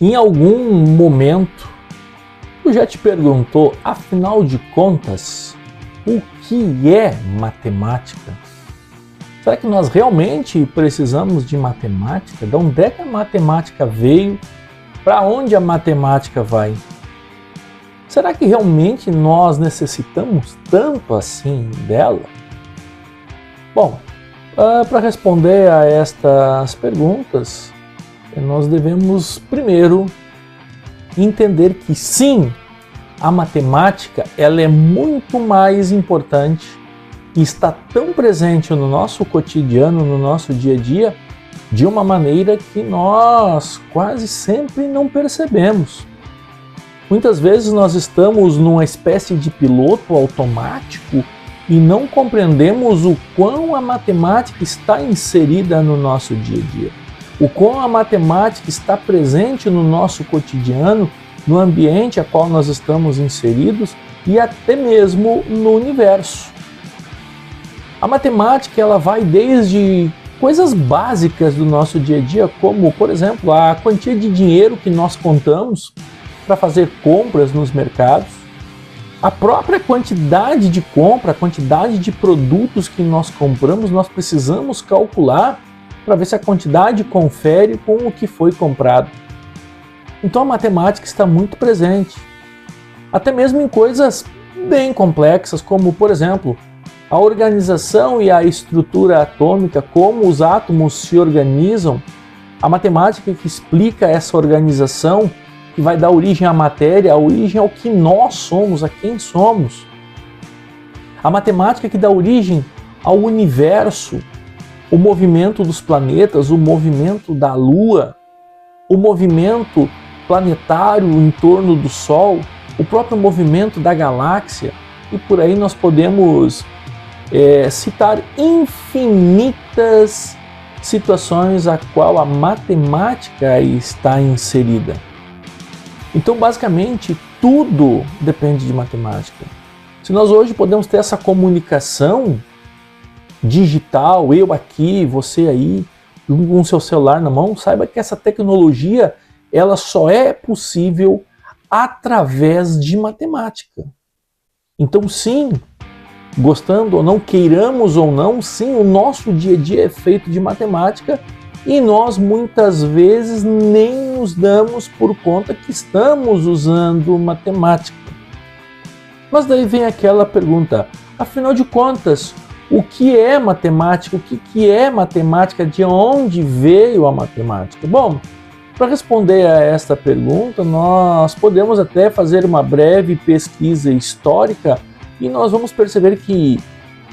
Em algum momento, tu já te perguntou, afinal de contas, o que é matemática? Será que nós realmente precisamos de matemática? De onde é que a matemática veio? Para onde a matemática vai? Será que realmente nós necessitamos tanto assim dela? Bom, para responder a estas perguntas, nós devemos primeiro entender que sim, a matemática ela é muito mais importante e está tão presente no nosso cotidiano, no nosso dia a dia, de uma maneira que nós quase sempre não percebemos. Muitas vezes nós estamos numa espécie de piloto automático e não compreendemos o quão a matemática está inserida no nosso dia a dia, o quão a matemática está presente no nosso cotidiano, no ambiente a qual nós estamos inseridos e até mesmo no universo. A matemática ela vai desde coisas básicas do nosso dia a dia, como, por exemplo, a quantia de dinheiro que nós contamos para fazer compras nos mercados, a própria quantidade de compra, a quantidade de produtos que nós compramos, nós precisamos calcular para ver se a quantidade confere com o que foi comprado. Então a matemática está muito presente, até mesmo em coisas bem complexas, como, por exemplo, a organização e a estrutura atômica, como os átomos se organizam, a matemática que explica essa organização, que vai dar origem à matéria, a origem ao que nós somos, a quem somos. A matemática que dá origem ao universo, o movimento dos planetas, o movimento da Lua, o movimento planetário em torno do Sol, o próprio movimento da galáxia, e por aí nós podemos citar infinitas situações a qual a matemática está inserida. Então, basicamente, tudo depende de matemática. Se nós hoje podemos ter essa comunicação digital, eu aqui, você aí, com o seu celular na mão, saiba que essa tecnologia ela só é possível através de matemática. Então, sim, gostando ou não, queiramos ou não, sim, o nosso dia a dia é feito de matemática e nós muitas vezes nem nos damos por conta que estamos usando matemática. Mas daí vem aquela pergunta, afinal de contas, o que é matemática? O que é matemática? De onde veio a matemática? Bom, para responder a esta pergunta, nós podemos até fazer uma breve pesquisa histórica e nós vamos perceber que,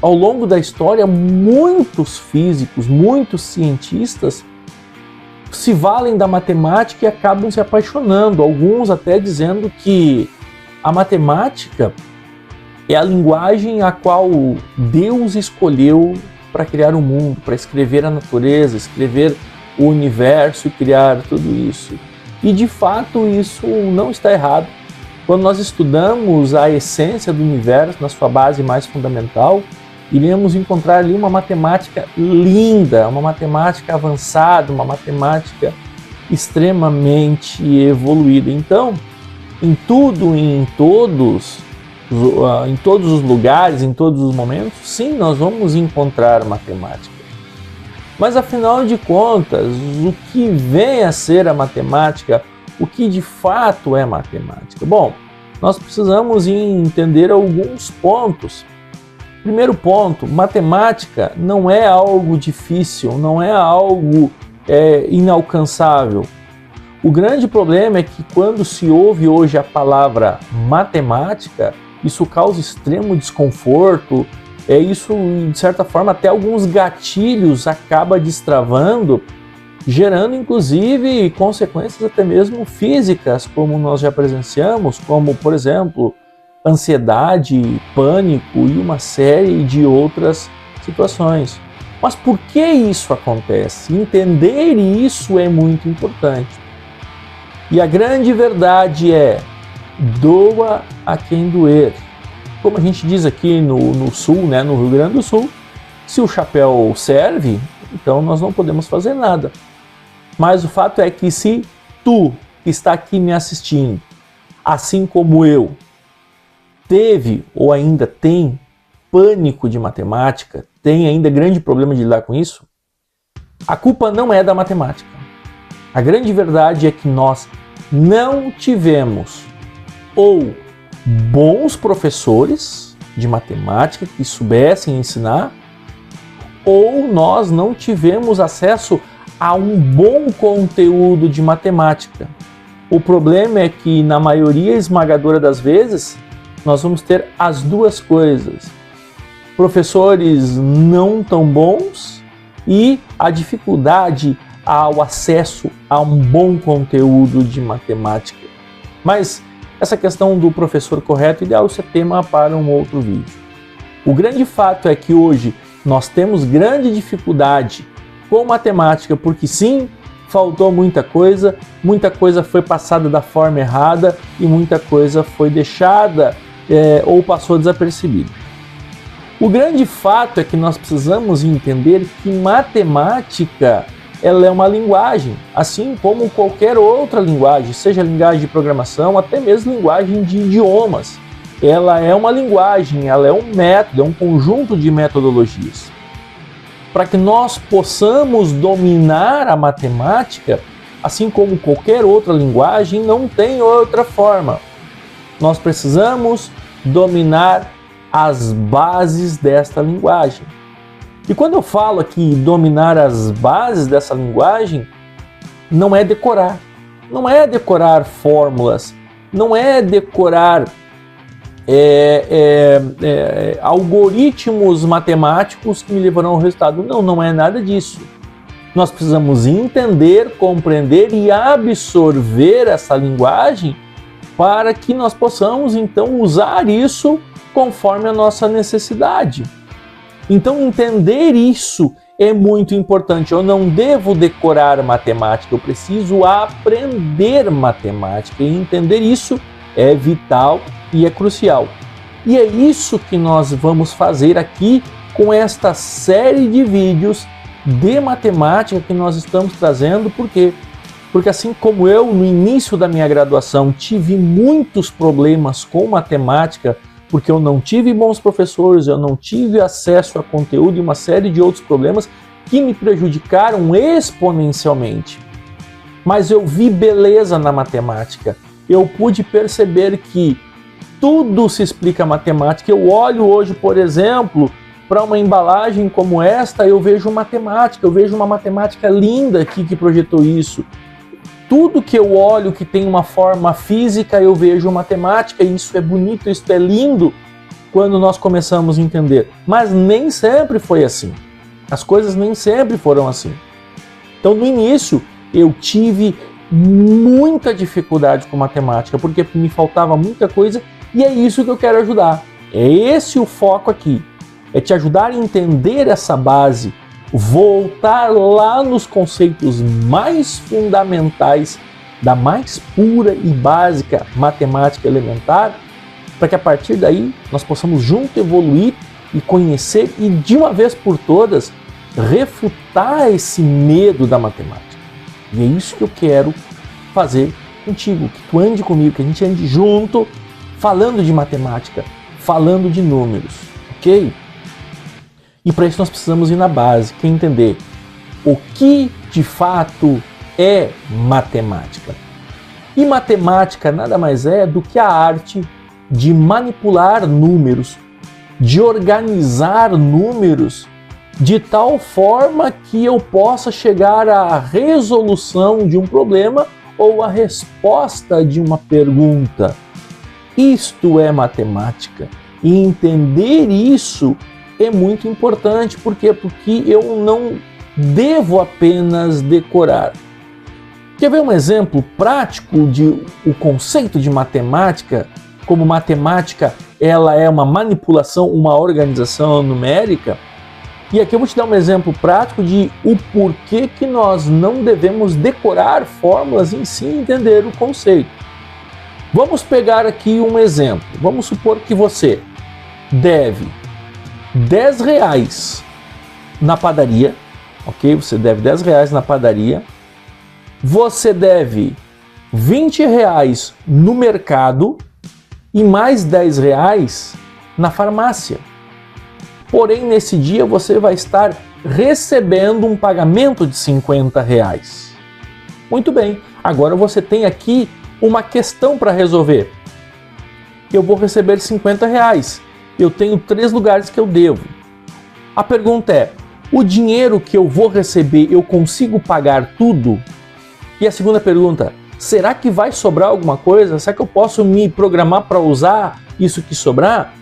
ao longo da história, muitos físicos, muitos cientistas se valem da matemática e acabam se apaixonando, alguns até dizendo que a matemática é a linguagem a qual Deus escolheu para criar o mundo, para escrever a natureza, escrever o universo e criar tudo isso. E de fato isso não está errado. Quando nós estudamos a essência do universo na sua base mais fundamental, iremos encontrar ali uma matemática linda, uma matemática avançada, uma matemática extremamente evoluída. Então, em tudo e em todos os lugares, em todos os momentos, sim, nós vamos encontrar matemática. Mas afinal de contas, o que vem a ser a matemática? O que de fato é matemática? Bom, nós precisamos entender alguns pontos. Primeiro ponto, matemática não é algo difícil, não é algo inalcançável. O grande problema é que quando se ouve hoje a palavra matemática, isso causa extremo desconforto, isso de certa forma até alguns gatilhos acaba destravando, gerando inclusive consequências até mesmo físicas, como nós já presenciamos, como por exemplo, ansiedade, pânico e uma série de outras situações. Mas por que isso acontece? Entender isso é muito importante. E a grande verdade é, doa a quem doer. Como a gente diz aqui no Sul, né, no Rio Grande do Sul, se o chapéu serve, então nós não podemos fazer nada. Mas o fato é que se tu que está aqui me assistindo, assim como eu, teve ou ainda tem pânico de matemática, tem ainda grande problema de lidar com isso, a culpa não é da matemática. A grande verdade é que nós não tivemos ou bons professores de matemática que soubessem ensinar, ou nós não tivemos acesso a um bom conteúdo de matemática. O problema é que, na maioria esmagadora das vezes, nós vamos ter as duas coisas. Professores não tão bons e a dificuldade ao acesso a um bom conteúdo de matemática. Mas essa questão do professor correto, ideal ser tema para um outro vídeo. O grande fato é que hoje nós temos grande dificuldade com matemática, porque sim, faltou muita coisa foi passada da forma errada e muita coisa foi deixada ou passou desapercebida. O grande fato é que nós precisamos entender que matemática ela é uma linguagem, assim como qualquer outra linguagem, seja linguagem de programação, até mesmo linguagem de idiomas. Ela é uma linguagem, ela é um método, é um conjunto de metodologias. Para que nós possamos dominar a matemática, assim como qualquer outra linguagem, não tem outra forma. Nós precisamos dominar as bases desta linguagem. E quando eu falo aqui dominar as bases dessa linguagem, não é decorar. Não é decorar fórmulas, não é decorar algoritmos matemáticos que me levarão ao resultado. Não, não é nada disso. Nós precisamos entender, compreender e absorver essa linguagem para que nós possamos, então, usar isso conforme a nossa necessidade. Então, entender isso é muito importante. Eu não devo decorar matemática, eu preciso aprender matemática. E entender isso é vital e é crucial. E é isso que nós vamos fazer aqui com esta série de vídeos de matemática que nós estamos trazendo. Por quê? Porque assim como eu, no início da minha graduação, tive muitos problemas com matemática, porque eu não tive bons professores, eu não tive acesso a conteúdo e uma série de outros problemas que me prejudicaram exponencialmente. Mas eu vi beleza na matemática. Eu pude perceber que tudo se explica matemática. Eu olho hoje, por exemplo, para uma embalagem como esta, eu vejo matemática, eu vejo uma matemática linda aqui que projetou isso. Tudo que eu olho que tem uma forma física, eu vejo matemática, e isso é bonito, isso é lindo quando nós começamos a entender. Mas nem sempre foi assim. As coisas nem sempre foram assim. Então, no início, eu tive muita dificuldade com matemática, porque me faltava muita coisa, e é isso que eu quero ajudar. É esse o foco aqui. É te ajudar a entender essa base, voltar lá nos conceitos mais fundamentais da mais pura e básica matemática elementar, para que a partir daí nós possamos junto evoluir e conhecer e de uma vez por todas refutar esse medo da matemática. E é isso que eu quero fazer contigo, que tu ande comigo, que a gente ande junto falando de matemática, falando de números, ok? E para isso nós precisamos ir na base, que é entender o que de fato é matemática. E matemática nada mais é do que a arte de manipular números, de organizar números de tal forma que eu possa chegar à resolução de um problema ou à resposta de uma pergunta. Isto é matemática. E entender isso é muito importante. Por quê? Porque eu não devo apenas decorar. Quer ver um exemplo prático de o conceito de matemática? Como matemática ela é uma manipulação, uma organização numérica? E aqui eu vou te dar um exemplo prático de o porquê que nós não devemos decorar fórmulas em si e entender o conceito. Vamos pegar aqui um exemplo. Vamos supor que você deve R$10 na padaria, ok? Você deve R$10 na padaria. Você deve R$20 no mercado e mais R$10 na farmácia. Porém, nesse dia você vai estar recebendo um pagamento de R$50. Muito bem, agora você tem aqui uma questão para resolver. Eu vou receber R$50. Eu tenho 3 lugares que eu devo. A pergunta é, o dinheiro que eu vou receber, eu consigo pagar tudo? E a segunda pergunta, será que vai sobrar alguma coisa? Será que eu posso me programar para usar isso que sobrar?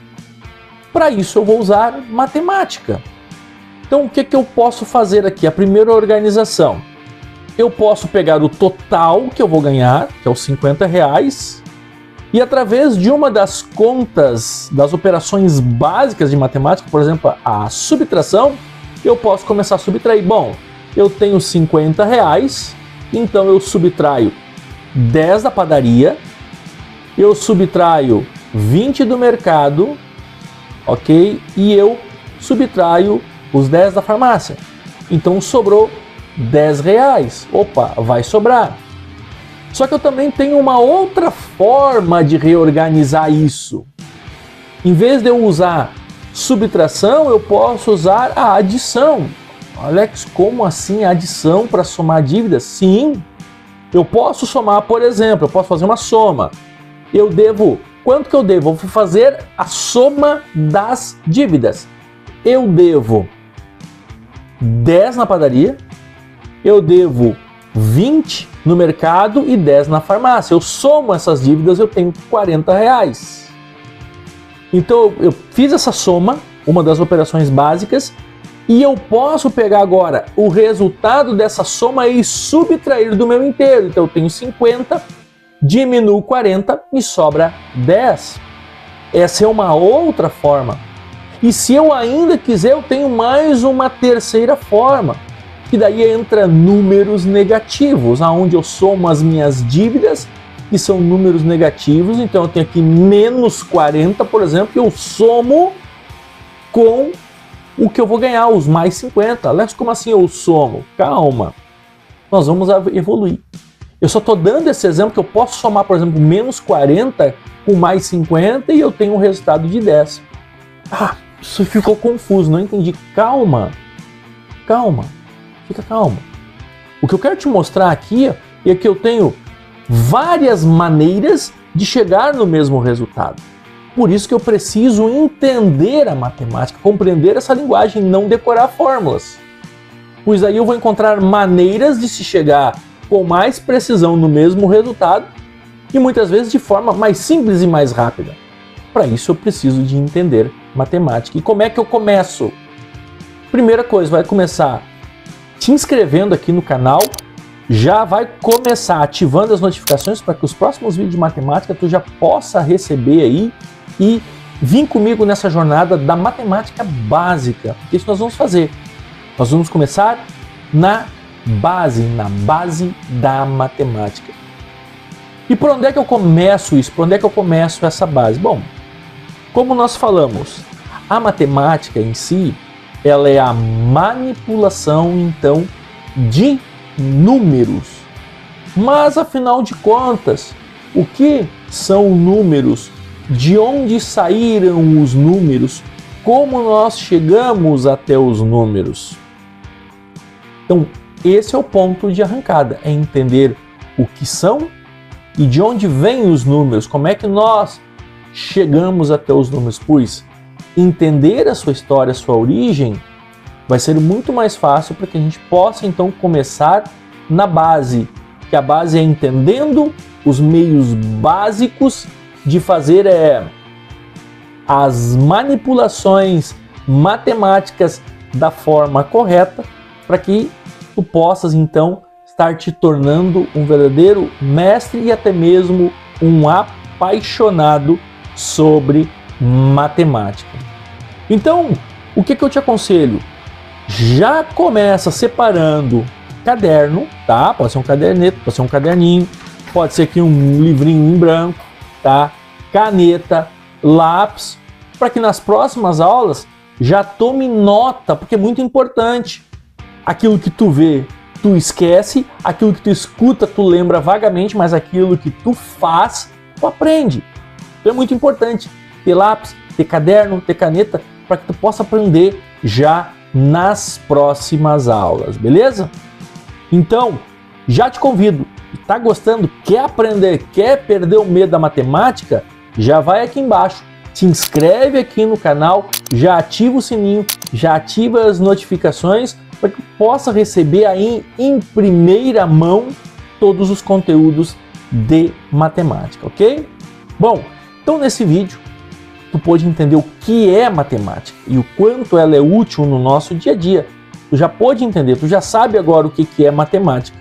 Para isso eu vou usar matemática. Então o que eu posso fazer aqui? A primeira organização. Eu posso pegar o total que eu vou ganhar, que é os R$50, e através de uma das contas das operações básicas de matemática, por exemplo, a subtração, eu posso começar a subtrair. Bom, eu tenho R$50, então eu subtraio 10 da padaria, eu subtraio 20 do mercado, ok? E eu subtraio os 10 da farmácia. Então sobrou R$10. Opa, vai sobrar. Só que eu também tenho uma outra forma de reorganizar isso. Em vez de eu usar subtração, eu posso usar a adição. Alex, como assim adição para somar dívidas? Sim, eu posso somar, por exemplo, eu posso fazer uma soma. Eu devo, quanto que eu devo? Eu vou fazer a soma das dívidas. Eu devo 10 na padaria, eu devo 20 no mercado e 10 na farmácia. Eu somo essas dívidas, eu tenho R$40. Então eu fiz essa soma, uma das operações básicas, e eu posso pegar agora o resultado dessa soma e subtrair do meu inteiro. Então eu tenho 50, diminuo 40 e sobra 10. Essa é uma outra forma. E se eu ainda quiser, eu tenho mais uma terceira forma, que daí entra números negativos, aonde eu somo as minhas dívidas, que são números negativos. Então eu tenho aqui menos 40, por exemplo, que eu somo com o que eu vou ganhar, os mais 50. Alex, como assim eu somo? Calma, nós vamos evoluir. Eu só estou dando esse exemplo que eu posso somar, por exemplo, menos 40 com mais 50 e eu tenho um resultado de 10. Ah, isso ficou confuso, não entendi. Calma, fica calmo. O que eu quero te mostrar aqui é que eu tenho várias maneiras de chegar no mesmo resultado. Por isso que eu preciso entender a matemática, compreender essa linguagem, não decorar fórmulas. Pois aí eu vou encontrar maneiras de se chegar com mais precisão no mesmo resultado e muitas vezes de forma mais simples e mais rápida. Para isso eu preciso de entender matemática. E como é que eu começo? Primeira coisa, vai começar te inscrevendo aqui no canal, já vai começar ativando as notificações para que os próximos vídeos de matemática tu já possa receber aí e vir comigo nessa jornada da matemática básica. Porque isso nós vamos fazer. Nós vamos começar na base da matemática. E por onde é que eu começo isso? Por onde é que eu começo essa base? Bom, como nós falamos, a matemática em si, ela é a manipulação, então, de números. Mas, afinal de contas, o que são números? De onde saíram os números? Como nós chegamos até os números? Então, esse é o ponto de arrancada, é entender o que são e de onde vêm os números, como é que nós chegamos até os números, pois entender a sua história, a sua origem, vai ser muito mais fácil para que a gente possa então começar na base, que a base é entendendo os meios básicos de fazer as manipulações matemáticas da forma correta, para que tu possas então estar te tornando um verdadeiro mestre e até mesmo um apaixonado sobre matemática. Então, o que eu te aconselho? Já começa separando caderno, tá? Pode ser um caderneto, pode ser um caderninho, pode ser aqui um livrinho em branco, tá? Caneta, lápis, para que nas próximas aulas já tome nota, porque é muito importante. Aquilo que tu vê tu esquece, aquilo que tu escuta tu lembra vagamente, mas aquilo que tu faz, tu aprende. Então é muito importante ter lápis, ter caderno, ter caneta, para que tu possa aprender já nas próximas aulas, beleza? Então, já te convido, tá gostando, quer aprender, quer perder o medo da matemática? Já vai aqui embaixo, se inscreve aqui no canal, já ativa o sininho, já ativa as notificações para que possa receber aí em primeira mão todos os conteúdos de matemática, ok? Bom, então nesse vídeo tu pôde entender o que é matemática e o quanto ela é útil no nosso dia a dia. Tu já pôde entender, tu já sabe agora o que é matemática.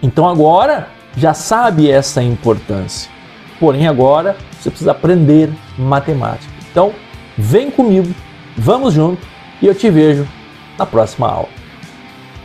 Então agora já sabe essa importância. Porém agora você precisa aprender matemática. Então vem comigo, vamos junto e eu te vejo na próxima aula.